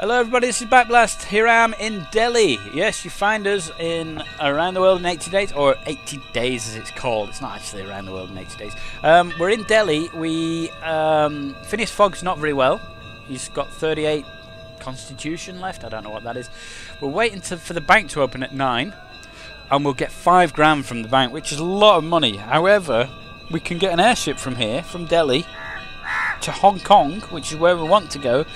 Hello everybody, this is Backblast. Here I am in Delhi. Yes, you find us in Around the World in 80 Days, or 80 Days as it's called. It's not actually Around the World in 80 Days. We're in Delhi. We Phineas Fogg's not very well. He's got 38 constitution left. I don't know what that is. We're waiting for the bank to open at 9, and we'll get £5 from the bank, which is a lot of money. However, we can get an airship from here, from Delhi, to Hong Kong, which is where we want to go.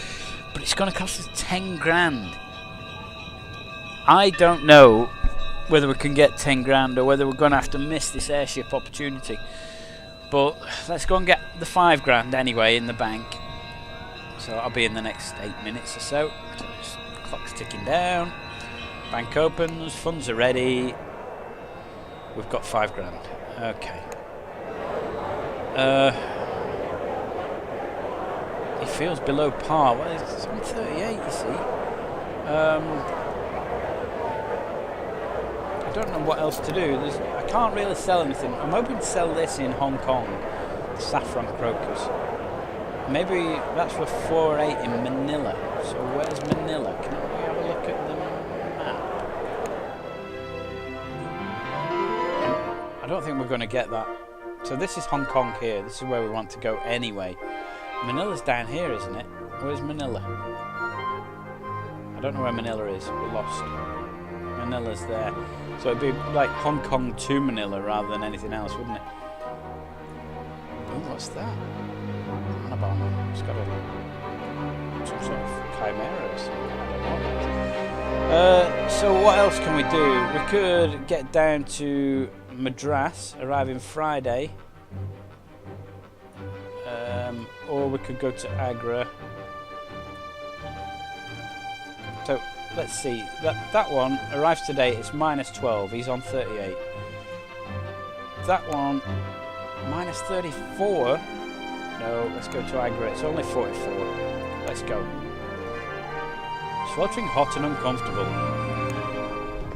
But it's going to cost us 10 grand. I don't know whether we can get 10 grand or whether we're going to have to miss this airship opportunity. But let's go and get the 5 grand anyway in the bank. So I'll be in the next 8 minutes or so. So clock's ticking down. Bank opens. Funds are ready. We've got 5 grand. Okay. He feels below par. Well, it's on 38, you see. I don't know what else to do. I can't really sell anything. I'm hoping to sell this in Hong Kong, the saffron crocus. Maybe that's for 4.8 in Manila. So where's Manila? Can we have a look at the map? I don't think we're going to get that. So this is Hong Kong here. This is where we want to go anyway. Manila's down here, isn't it? Where's Manila? I don't know where Manila is. We're lost. Manila's there. So it'd be like Hong Kong to Manila rather than anything else, wouldn't it? Oh, what's that? Annabelle. It's got some sort of chimera or something. I don't know. So what else can we do? We could get down to Madras, arriving Friday. Or we could go to Agra. So let's see. That one arrives today. It's -12. He's on 38. That one -34. No, let's go to Agra. It's only 44. Let's go. Sweltering hot and uncomfortable.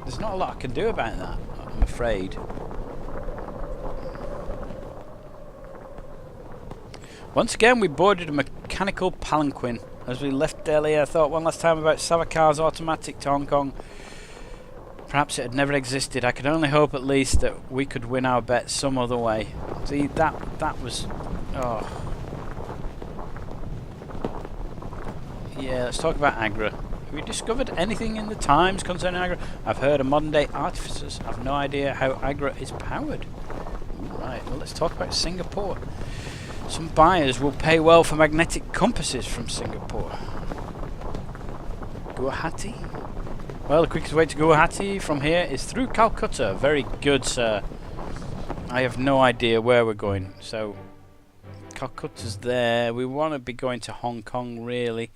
There's not a lot I can do about that, I'm afraid. Once again, we boarded a mechanical palanquin. As we left Delhi, I thought one last time about Savarkar's automatic to Hong Kong. Perhaps it had never existed. I could only hope at least that we could win our bet some other way. See, that was... Oh. Yeah, let's talk about Agra. Have you discovered anything in the Times concerning Agra? I've heard of modern-day artificers. I've no idea how Agra is powered. Right, well, let's talk about Singapore. Some buyers will pay well for magnetic compasses from Singapore. Guwahati? Well, the quickest way to Guwahati from here is through Calcutta. Very good, sir. I have no idea where we're going. So, Calcutta's there. We want to be going to Hong Kong, really.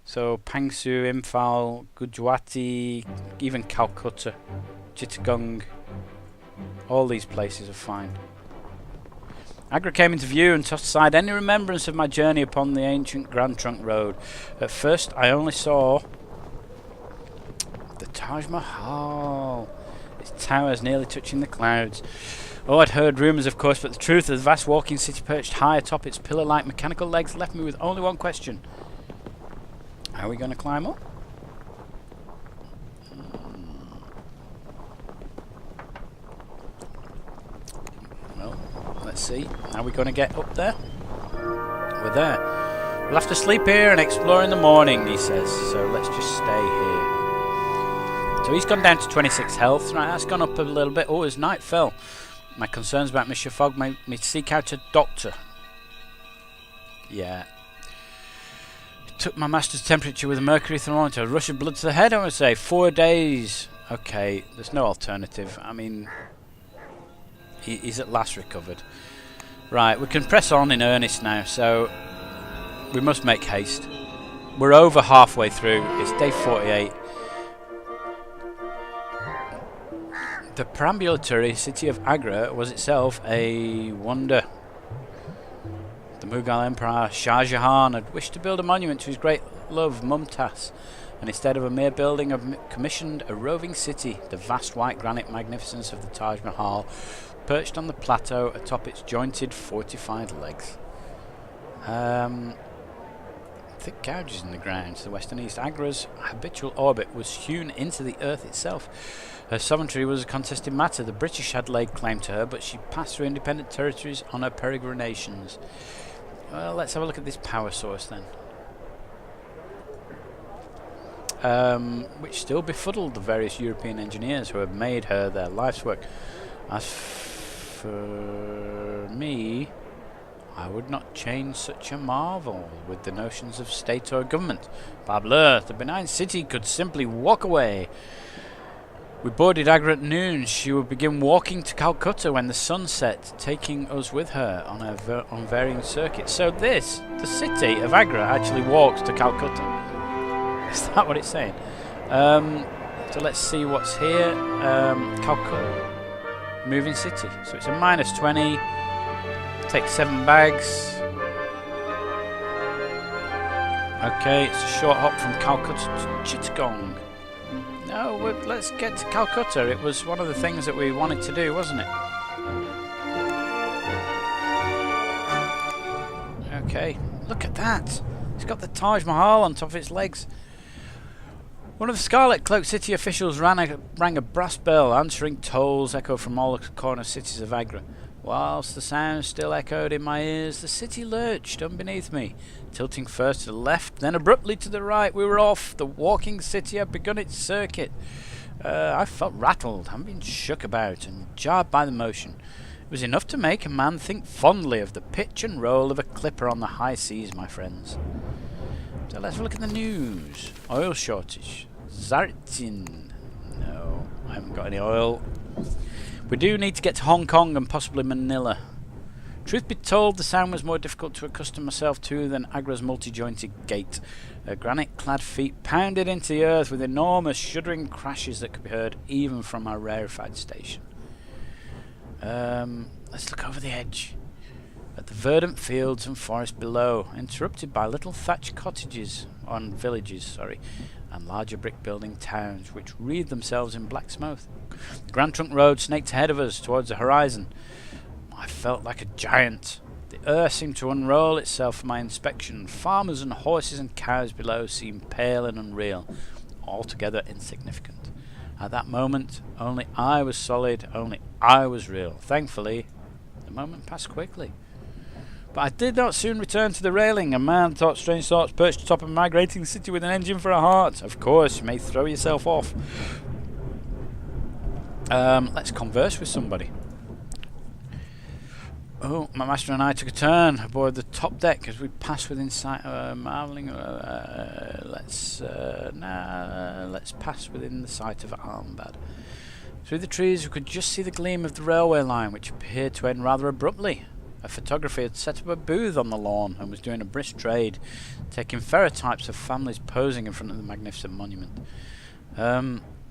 So, Pangsu, Imphal, Guwahati, even Calcutta, Chittagong. All these places are fine. Agra came into view and tossed aside any remembrance of my journey upon the ancient Grand Trunk Road. At first, I only saw the Taj Mahal, its towers nearly touching the clouds. Oh, I'd heard rumours, of course, but the truth of the vast walking city perched high atop its pillar-like mechanical legs left me with only one question. How are we going to climb up? Let's see. How are we going to get up there? We're there. We'll have to sleep here and explore in the morning, he says. So let's just stay here. So he's gone down to 26 health. Right, that's gone up a little bit. Oh, his night fell. My concerns about Mr. Fogg made me seek out a doctor. Yeah. Took my master's temperature with a mercury thermometer. A rush of blood to the head, I would say. 4 days. Okay, there's no alternative. I mean... He's at last recovered. Right, we can press on in earnest now, so we must make haste. We're over halfway through. It's day 48. The perambulatory city of Agra was itself a wonder. The Mughal Emperor Shah Jahan had wished to build a monument to his great love Mumtaz, and instead of a mere building, commissioned a roving city. The vast white granite magnificence of the Taj Mahal perched on the plateau atop its jointed fortified legs. thick gouges in the ground to the west and east. Agra's habitual orbit was hewn into the earth itself. Her sovereignty was a contested matter. The British had laid claim to her, but she passed through independent territories on her peregrinations. Well, let's have a look at this power source then. Which still befuddled the various European engineers who had made her their life's work. As for me, I would not change such a marvel with the notions of state or government. Parbleu, the benign city could simply walk away. We boarded Agra at noon. She would begin walking to Calcutta when the sun set, taking us with her on her unvarying circuit. So the city of Agra actually walks to Calcutta. Is that what it's saying? So let's see what's here. Calcutta. Moving city. So it's a -20. Take 7 bags. Okay, it's a short hop from Calcutta to Chittagong. No, let's get to Calcutta. It was one of the things that we wanted to do, wasn't it? Okay, look at that. It's got the Taj Mahal on top of its legs. One of the Scarlet Cloak city officials rang a brass bell, answering tolls echo from all the corner cities of Agra. Whilst the sound still echoed in my ears, the city lurched underneath me, tilting first to the left, then abruptly to the right. We were off. The walking city had begun its circuit. I felt rattled, having been shook about and jarred by the motion. It was enough to make a man think fondly of the pitch and roll of a clipper on the high seas, my friends. So let's have a look at the news. Oil shortage. Zartin. No, I haven't got any oil. We do need to get to Hong Kong and possibly Manila. Truth be told, the sound was more difficult to accustom myself to than Agra's multi-jointed gait. Her granite-clad feet pounded into the earth with enormous shuddering crashes that could be heard even from our rarefied station. Let's look over the edge. At the verdant fields and forest below, interrupted by little thatched villages, and larger brick-building towns which wreathed themselves in black smoke. The Grand Trunk Road snaked ahead of us towards the horizon. I felt like a giant. The earth seemed to unroll itself for my inspection. Farmers and horses and cows below seemed pale and unreal, altogether insignificant. At that moment, only I was solid, only I was real. Thankfully, the moment passed quickly. But I did not soon return to the railing. A man thought strange thoughts perched atop a migrating city with an engine for a heart. Of course, you may throw yourself off. Let's converse with somebody. Oh, my master and I took a turn aboard the top deck as we passed within sight of marvelling. Let's pass within the sight of Ahmedabad. Through the trees, we could just see the gleam of the railway line, which appeared to end rather abruptly. A photographer had set up a booth on the lawn and was doing a brisk trade, taking ferrotypes of families posing in front of the magnificent monument.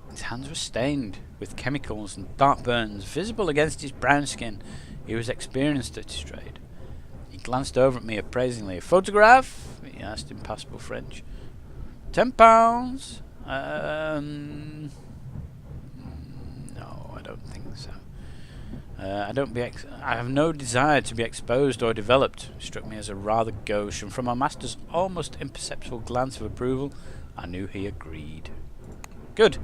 His hands were stained with chemicals and dark burns visible against his brown skin. He was experienced at his trade. He glanced over at me appraisingly. "A photograph?" he asked in passable French. £10? No, I don't think so. I have no desire to be exposed or developed. Struck me as a rather gauche, and from our master's almost imperceptible glance of approval, I knew he agreed. Good.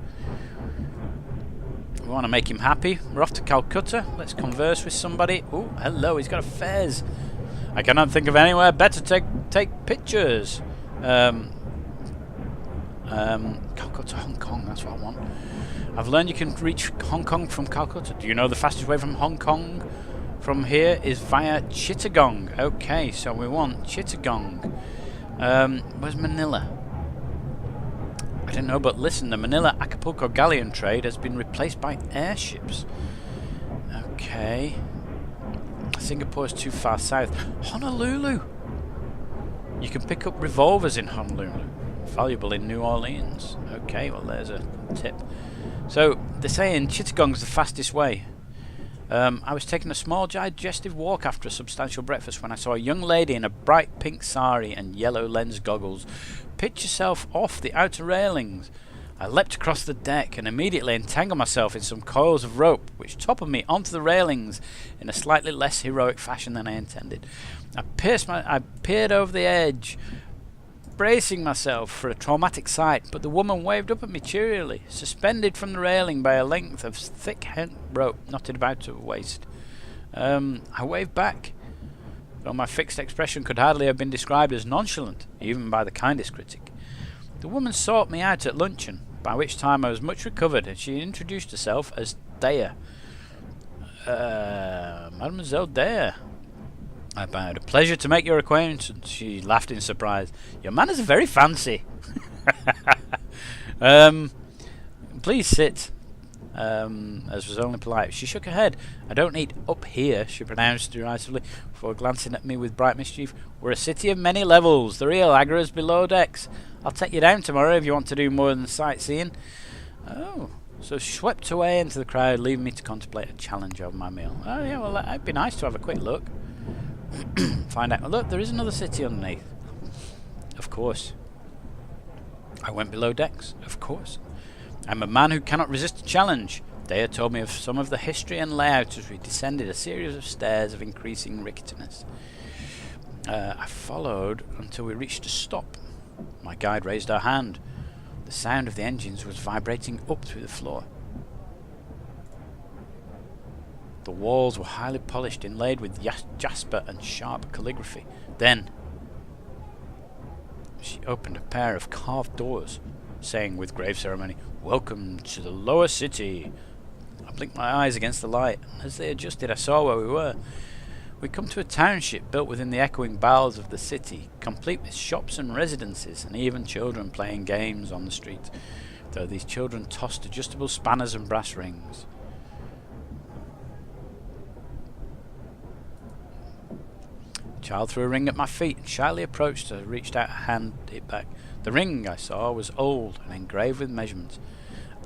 We want to make him happy. We're off to Calcutta. Let's converse with somebody. Oh, hello, he's got a fez. I cannot think of anywhere better to take pictures. Calcutta, Hong Kong, that's what I want. I've learned you can reach Hong Kong from Calcutta. Do you know the fastest way from Hong Kong from here is via Chittagong? Okay, so we want Chittagong. Where's Manila? I don't know, but listen, the Manila-Acapulco galleon trade has been replaced by airships. Okay. Singapore's too far south. Honolulu! You can pick up revolvers in Honolulu. Valuable in New Orleans. Okay, well there's a tip. So, they're saying Chittagong's the fastest way. I was taking a small digestive walk after a substantial breakfast when I saw a young lady in a bright pink sari and yellow lens goggles pitch herself off the outer railings. I leapt across the deck and immediately entangled myself in some coils of rope which toppled me onto the railings in a slightly less heroic fashion than I intended. I peered over the edge bracing myself for a traumatic sight, but the woman waved up at me cheerily, suspended from the railing by a length of thick hemp rope knotted about her waist. I waved back, though my fixed expression could hardly have been described as nonchalant, even by the kindest critic. The woman sought me out at luncheon, by which time I was much recovered, and she introduced herself as Dea. Mademoiselle Dea. I bowed. A pleasure to make your acquaintance. She laughed in surprise. Your manners are very fancy. Please sit. As was only polite. She shook her head. I don't eat up here, she pronounced derisively, before glancing at me with bright mischief. We're a city of many levels. The real Agra's below decks. I'll take you down tomorrow if you want to do more than sightseeing. Oh. So she swept away into the crowd, leaving me to contemplate a challenge over my meal. Oh yeah, well it'd be nice to have a quick look. Find out. Oh, look, there is another city underneath. Of course. I went below decks. Of course. I'm a man who cannot resist a challenge. Dea told me of some of the history and layout as we descended a series of stairs of increasing ricketiness. I followed until we reached a stop. My guide raised her hand. The sound of the engines was vibrating up through the floor. The walls were highly polished, inlaid with jasper and sharp calligraphy. Then she opened a pair of carved doors, saying with grave ceremony, "Welcome to the lower city." I blinked my eyes against the light, and as they adjusted I saw where we were. We'd come to a township built within the echoing bowels of the city, complete with shops and residences, and even children playing games on the street, though these children tossed adjustable spanners and brass rings. The child threw a ring at my feet and shyly approached her, reached out a hand, it back. The ring, I saw, was old and engraved with measurements.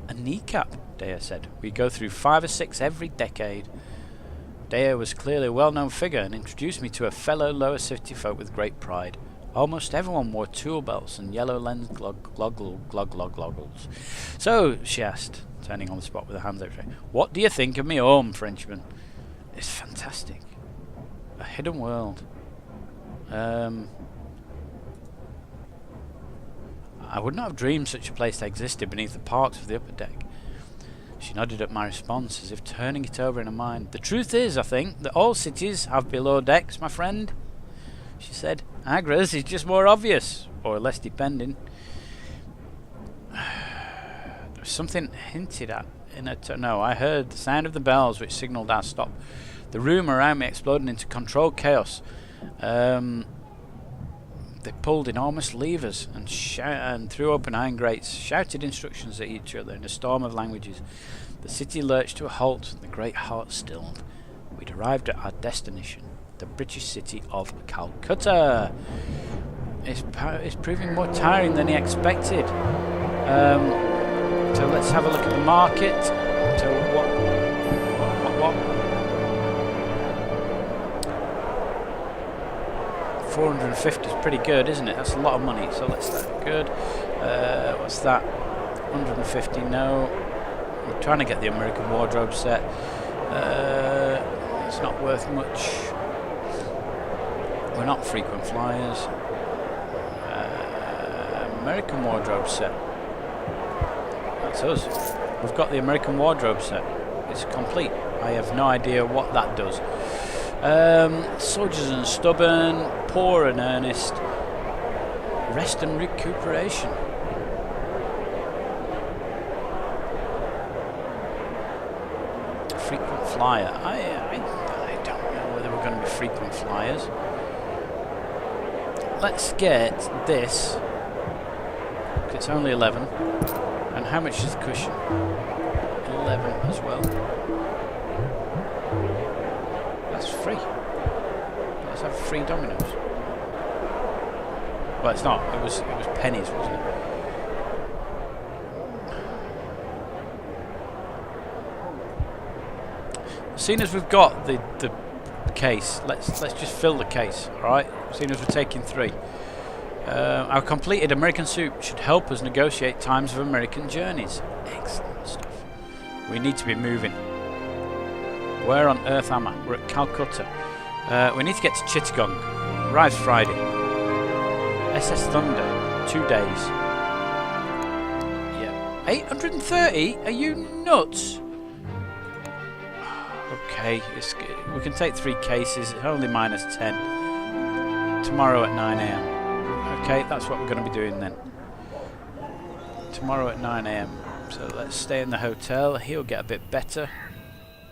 A kneecap, Dea said. We go through 5 or 6 every decade. Dea was clearly a well-known figure and introduced me to a fellow lower city folk with great pride. Almost everyone wore tool belts and yellow lens goggles. So, she asked, turning on the spot with her hands out, what do you think of me home, Frenchman? It's fantastic. A hidden world. I would not have dreamed such a place existed beneath the parks of the upper deck. She nodded at my response, as if turning it over in her mind. The truth is, I think, that all cities have below decks, my friend, she said. Agra's is just more obvious, or less depending. There was something hinted at in her tone. No, I heard the sound of the bells which signalled our stop. The room around me exploded into controlled chaos. They pulled enormous levers and threw open iron grates, shouted instructions at each other in a storm of languages. The city lurched to a halt, and the great heart stilled. We'd arrived at our destination, the British city of Calcutta. It's proving more tiring than he expected. So let's have a look at the market. So what? 450 is pretty good, isn't it? That's a lot of money, so let's start. Good. What's that? 150, no. I'm trying to get the American wardrobe set. It's not worth much. We're not frequent flyers. American wardrobe set. That's us. We've got the American wardrobe set. It's complete. I have no idea what that does. Soldiers and stubborn, poor and earnest, rest and recuperation. Frequent flyer. I don't know whether we're going to be frequent flyers. Let's get this. It's only 11. And how much is the cushion? 11 as well. That's free. Let's have free Dominoes. Well, it's not. It was pennies, wasn't it? Seeing as we've got the case, let's just fill the case. All right. Seeing as we're taking 3. Our completed American soup should help us negotiate times of American journeys. Excellent stuff. We need to be moving. Where on earth am I? We're at Calcutta. We need to get to Chittagong. Arrives Friday. SS Thunder. 2 days. Yeah. 830? Are you nuts? Okay, we can take 3 cases. It's only -10. Tomorrow at 9 AM. Okay, that's what we're going to be doing then. Tomorrow at 9 AM. So let's stay in the hotel. He'll get a bit better.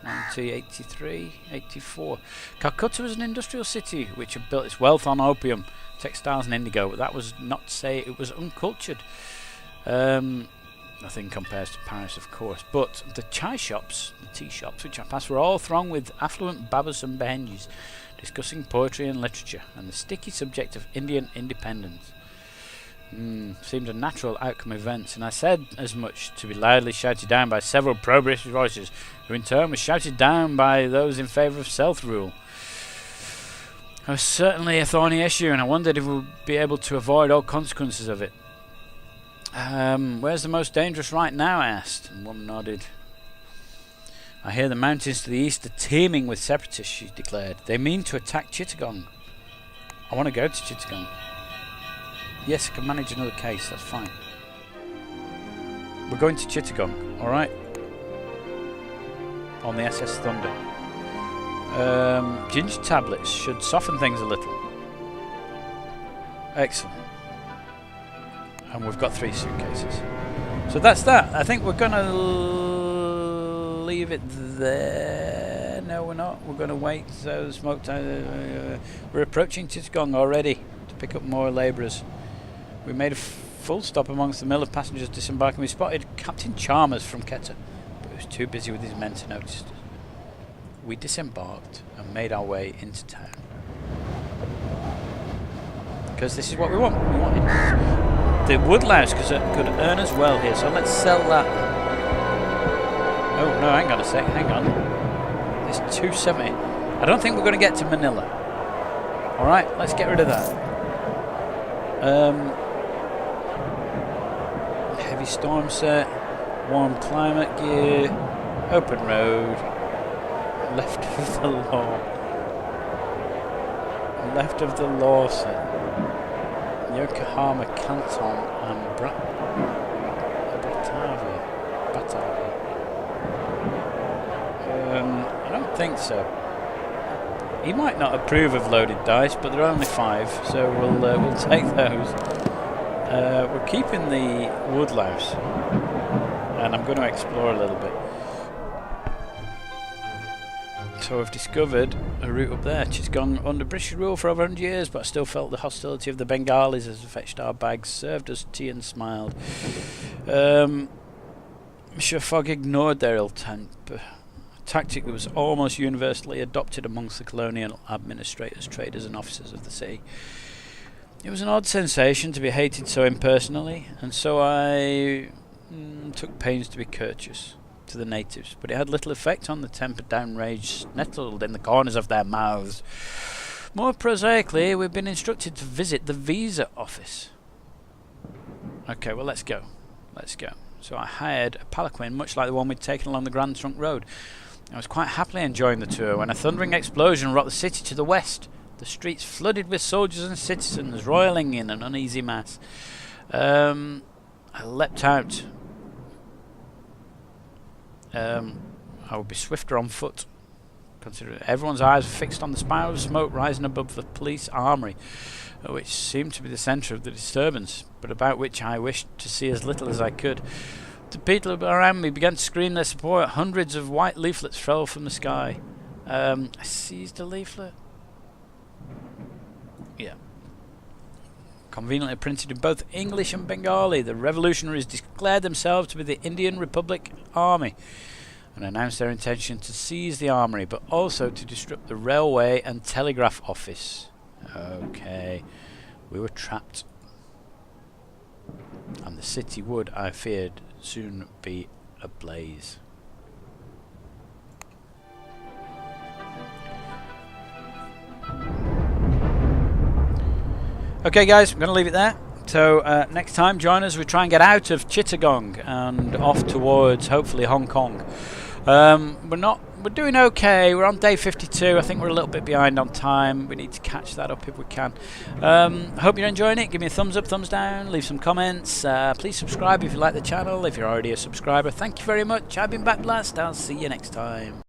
1983, 84. Calcutta was an industrial city which had built its wealth on opium, textiles and indigo, but that was not to say it was uncultured. Nothing compares to Paris, of course, but the chai shops, the tea shops which I passed, were all thronged with affluent babas and behenjis discussing poetry and literature and the sticky subject of Indian independence. Seemed a natural outcome of events, and I said as much, to be loudly shouted down by several pro-British voices, who in turn were shouted down by those in favour of self-rule. It was certainly a thorny issue, and I wondered if we would be able to avoid all consequences of it. Where's the most dangerous right now? I asked, and one nodded. I hear the mountains to the east are teeming with separatists, she declared. They mean to attack Chittagong. I want to go to Chittagong. Yes, I can manage another case, that's fine. We're going to Chittagong, alright? On the SS Thunder. Ginger tablets should soften things a little. Excellent. And we've got 3 suitcases. So that's that. I think we're going to leave it there. No, we're not. We're going to wait. So smoke time. We're approaching Chittagong already to pick up more labourers. We made a full stop amongst the mill of passengers disembarking. We spotted Captain Chalmers from Quetta, but he was too busy with his men to notice us. We disembarked and made our way into town. Because this is what we want. We wanted the woodlouse because it could earn us well here. So let's sell that. Oh no, hang on a sec. Hang on. It's 270. I don't think we're going to get to Manila. All right, let's get rid of that. Heavy storm set, warm climate gear, open road, left of the law. Left of the law set. Yokohama, Canton, and Batavia. I don't think so. He might not approve of loaded dice, but there are only 5, so we'll take those. We're keeping the woodlouse, and I'm going to explore a little bit. So we've discovered a route up there. Chittagong under British rule for over 100 years, but I still felt the hostility of the Bengalis as we fetched our bags, served us tea and smiled. Monsieur Fogg ignored their ill temper, a tactic that was almost universally adopted amongst the colonial administrators, traders and officers of the city. It was an odd sensation to be hated so impersonally, and so I took pains to be courteous to the natives, but it had little effect on the tempered down rage nettled in the corners of their mouths. More prosaically, we've been instructed to visit the visa office. Okay, well let's go. So I hired a palanquin much like the one we'd taken along the Grand Trunk Road. I was quite happily enjoying the tour when a thundering explosion rocked the city to the west, the streets flooded with soldiers and citizens roiling in an uneasy mass. I leapt out. I would be swifter on foot, considering everyone's eyes were fixed on the spiral of smoke rising above the police armoury, which seemed to be the centre of the disturbance, but about which I wished to see as little as I could. The people around me began to scream their support. Hundreds of white leaflets fell from the sky. I seized a leaflet. Yeah. Conveniently printed in both English and Bengali, the revolutionaries declared themselves to be the Indian Republic Army and announced their intention to seize the armory, but also to disrupt the railway and telegraph office. Okay, we were trapped. And the city would, I feared, soon be ablaze. Okay guys, I'm going to leave it there. So next time join us, we try and get out of Chittagong and off towards hopefully Hong Kong. We're not we're doing okay. We're on day 52. I think we're a little bit behind on time. We need to catch that up if we can. I hope you're enjoying it. Give me a thumbs up, thumbs down, leave some comments. Please subscribe if you like the channel, if you're already a subscriber. Thank you very much. I've been Back Blast. I'll see you next time.